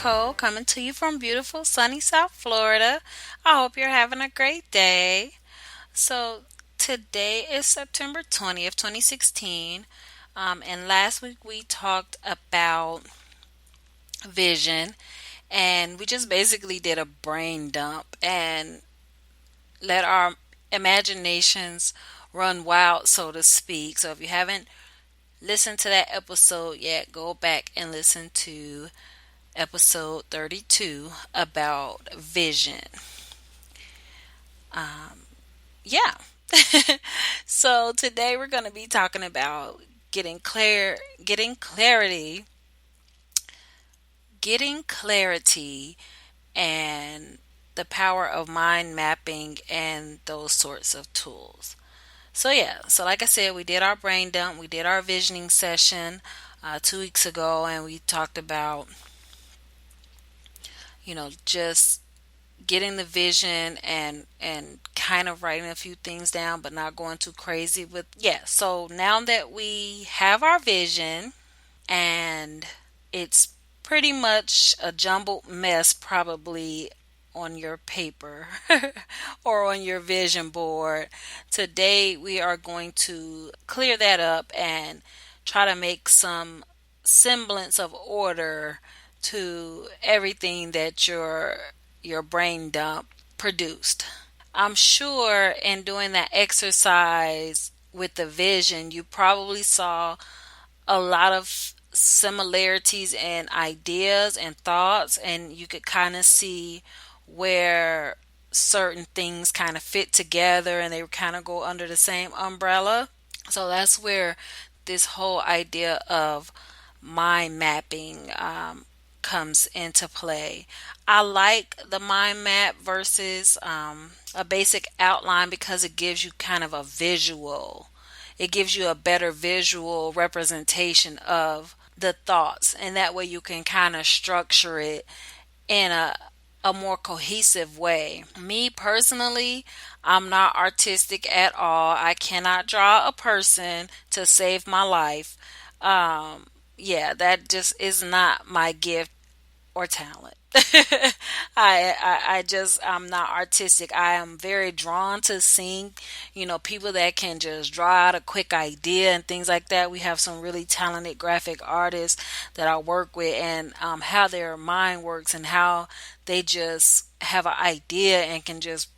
Nicole, coming to you from beautiful sunny South Florida. I hope you're having a great day. So, today is September 20th, 2016. And last week we talked about vision, and we just basically did a brain dump and let our imaginations run wild, so to speak. So, if you haven't listened to that episode yet, go back and listen to episode 32 about vision. Yeah. So today we're going to be talking about getting clarity, getting clarity and the power of mind mapping and those sorts of tools. So yeah, so like I said, we did our brain dump, we did our visioning session 2 weeks ago, and we talked about just getting the vision and kind of writing a few things down but not going too crazy with. Yeah, so now that we have our vision and it's pretty much a jumbled mess probably on your paper or on your vision board, today we are going to clear that up and try to make some semblance of order to everything that your brain dump produced. I'm sure in doing that exercise with the vision, you probably saw a lot of similarities and ideas and thoughts, and you could kind of see where certain things kind of fit together and they kind of go under the same umbrella. So that's where this whole idea of mind mapping comes into play. I like the mind map versus a basic outline because it gives you kind of a visual. It gives you a better visual representation of the thoughts, and that way you can kind of structure it in a more cohesive way. Me personally, I'm not artistic at all. I cannot draw a person to save my life. Yeah, that just is not my gift or talent. I'm not artistic. I am very drawn to seeing, people that can just draw out a quick idea and things like that. We have some really talented graphic artists that I work with, and how their mind works and how they just have an idea and can just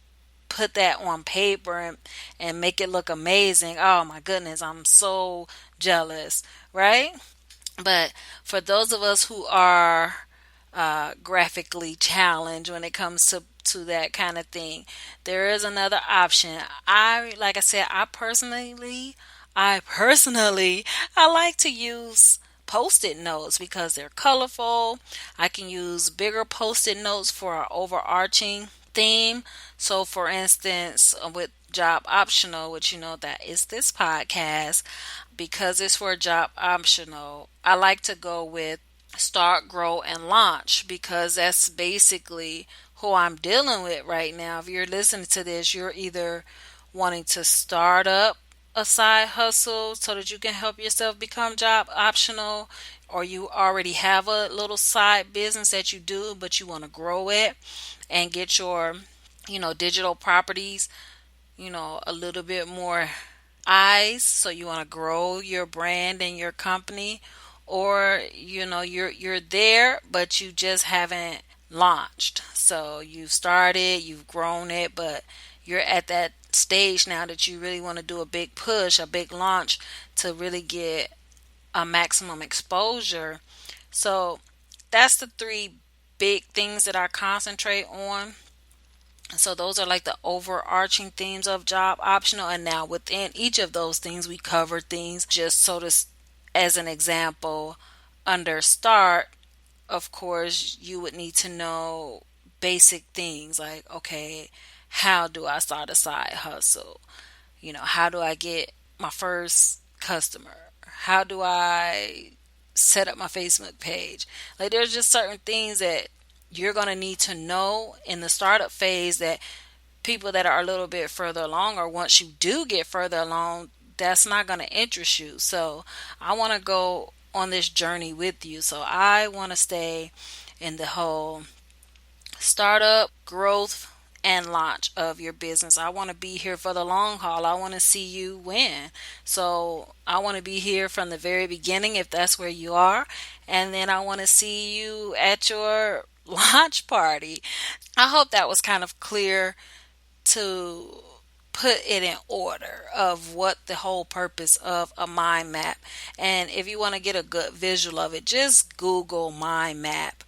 put that on paper and make it look amazing. Oh my goodness, I'm so jealous, right? But for those of us who are graphically challenged when it comes to that kind of thing, there is another option. Like I said, I like to use post-it notes because they're colorful. I can use bigger post-it notes for our overarching theme. So for instance, with job optional, which that is this podcast, because it's for job optional, I like to go with start, grow, and launch because that's basically who I'm dealing with right now. If you're listening to this, you're either wanting to start up a side hustle so that you can help yourself become job optional, or you already have a little side business that you do, but you want to grow it and get your, digital properties, a little bit more eyes. So you want to grow your brand and your company, or you're there but you just haven't launched. So you've started, you've grown it, but you're at that stage now that you really want to do a big push, a big launch to really get a maximum exposure. So that's the three big things that I concentrate on. So those are like the overarching themes of job optional, and now within each of those things we cover things. Just so to as an example, under start, of course, you would need to know basic things like, okay, how do I start a side hustle? How do I get my first customer? How do I set up my Facebook page? Like, there's just certain things that you're going to need to know in the startup phase that people that are a little bit further along, or once you do get further along, that's not going to interest you. So I want to go on this journey with you. So I want to stay in the whole startup, growth, and launch of your business. I want to be here for the long haul. I want to see you win. So I want to be here from the very beginning if that's where you are. And then I want to see you at your launch party. I hope that was kind of clear to put it in order of what the whole purpose of a mind map. And if you want to get a good visual of it, just Google mind map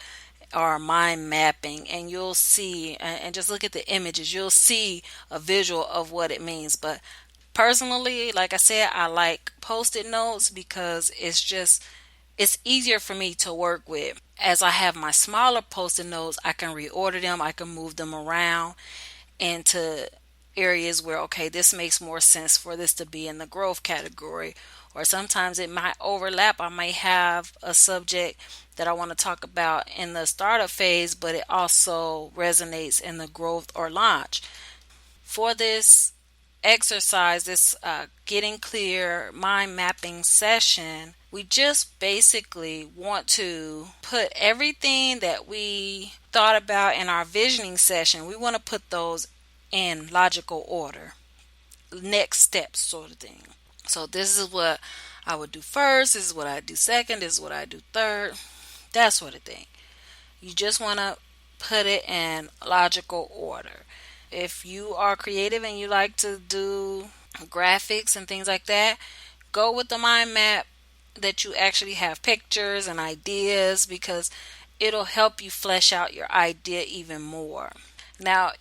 or mind mapping, and you'll see, and just look at the images, you'll see a visual of what it means. But personally, like I said, I like post-it notes because it's easier for me to work with. As I have my smaller post-it notes, I can reorder them, I can move them around into areas where, okay, this makes more sense for this to be in the growth category. Or sometimes it might overlap. I might have a subject that I want to talk about in the startup phase, but it also resonates in the growth or launch. For this exercise, this getting clear mind mapping session, we just basically want to put everything that we thought about in our visioning session, we want to put those in logical order, next steps sort of thing. So this is what I would do first, this is what I do second, this is what I do third, that sort of thing. You just want to put it in logical order. If you are creative and you like to do graphics and things like that, go with the mind map that you actually have pictures and ideas, because it'll help you flesh out your idea even more. Now,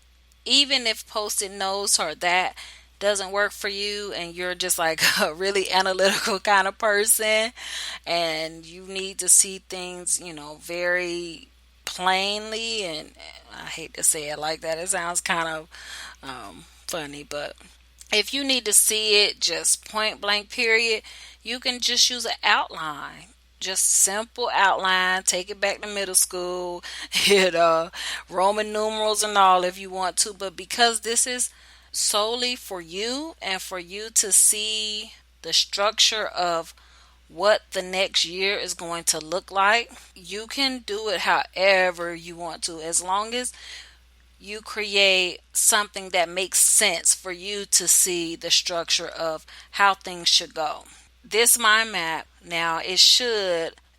even if post-it notes or that doesn't work for you and you're just like a really analytical kind of person and you need to see things, very plainly, and I hate to say it like that, it sounds kind of funny, but if you need to see it just point blank period, you can just use an outline. Just simple outline, take it back to middle school, Roman numerals and all if you want to. But because this is solely for you and for you to see the structure of what the next year is going to look like, you can do it however you want to, as long as you create something that makes sense for you to see the structure of how things should go. This mind map, now,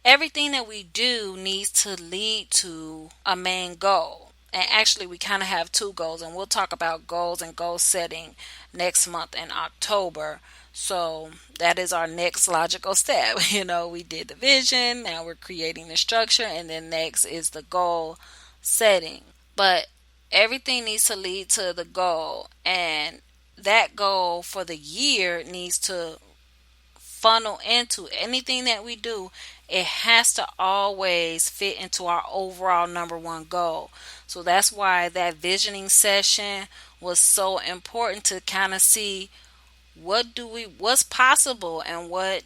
everything that we do needs to lead to a main goal. And actually, we kind of have two goals, and we'll talk about goals and goal setting next month in October. So that is our next logical step. We did the vision, now we're creating the structure, and then next is the goal setting. But everything needs to lead to the goal, and that goal for the year needs to funnel into anything that we do. It has to always fit into our overall number one goal. So that's why that visioning session was so important, to kind of see what's possible and what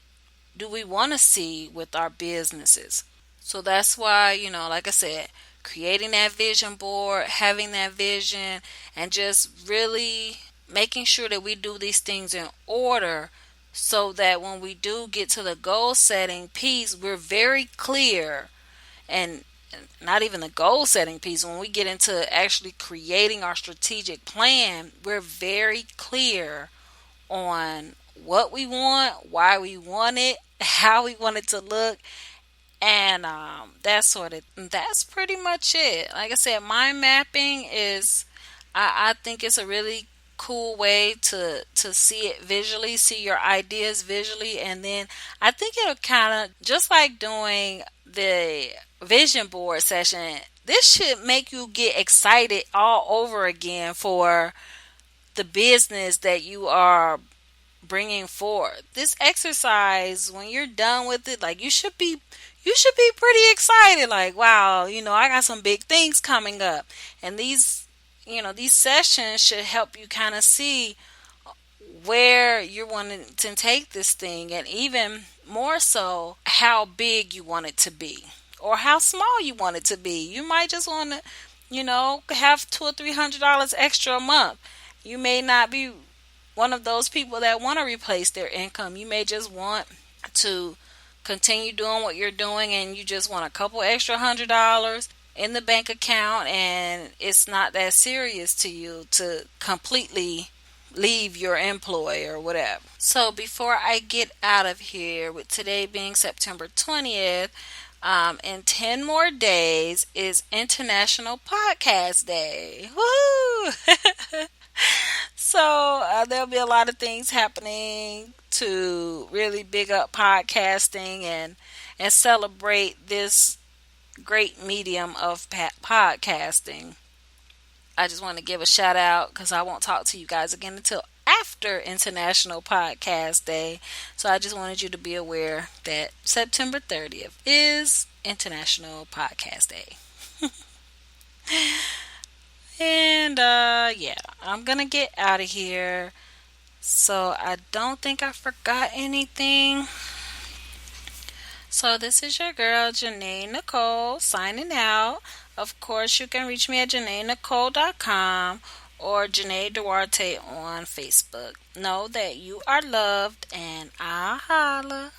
do we want to see with our businesses. So that's why, like I said, creating that vision board, having that vision, and just really making sure that we do these things in order, so that when we do get to the goal setting piece, we're very clear. And not even the goal setting piece, when we get into actually creating our strategic plan, we're very clear on what we want, why we want it, how we want it to look, and that's pretty much it. Like I said, mind mapping is, I think it's a really cool way to see it visually, see your ideas visually, and then I think it'll kind of, just like doing the vision board session, this should make you get excited all over again for the business that you are bringing forth. This exercise, when you're done with it, like, you should be pretty excited, like, wow, I got some big things coming up. And these sessions should help you kind of see where you're wanting to take this thing, and even more so, how big you want it to be or how small you want it to be. You might just want to, have $200 or $300 extra a month. You may not be one of those people that want to replace their income. You may just want to continue doing what you're doing, and you just want a couple extra $100 in the bank account and it's not that serious to you to completely leave your employer or whatever. So before I get out of here, with today being September 20th, in 10 more days is International Podcast Day. Woo! So there'll be a lot of things happening to really big up podcasting and celebrate this great medium of podcasting. I just want to give a shout out because I won't talk to you guys again until after International Podcast Day. So I just wanted you to be aware that September 30th is International Podcast Day. And yeah, I'm gonna get out of here. So I don't think I forgot anything. So this is your girl Janae Nicole signing out. Of course, you can reach me at JanaeNicole.com or Janae Duarte on Facebook. Know that you are loved and I holla.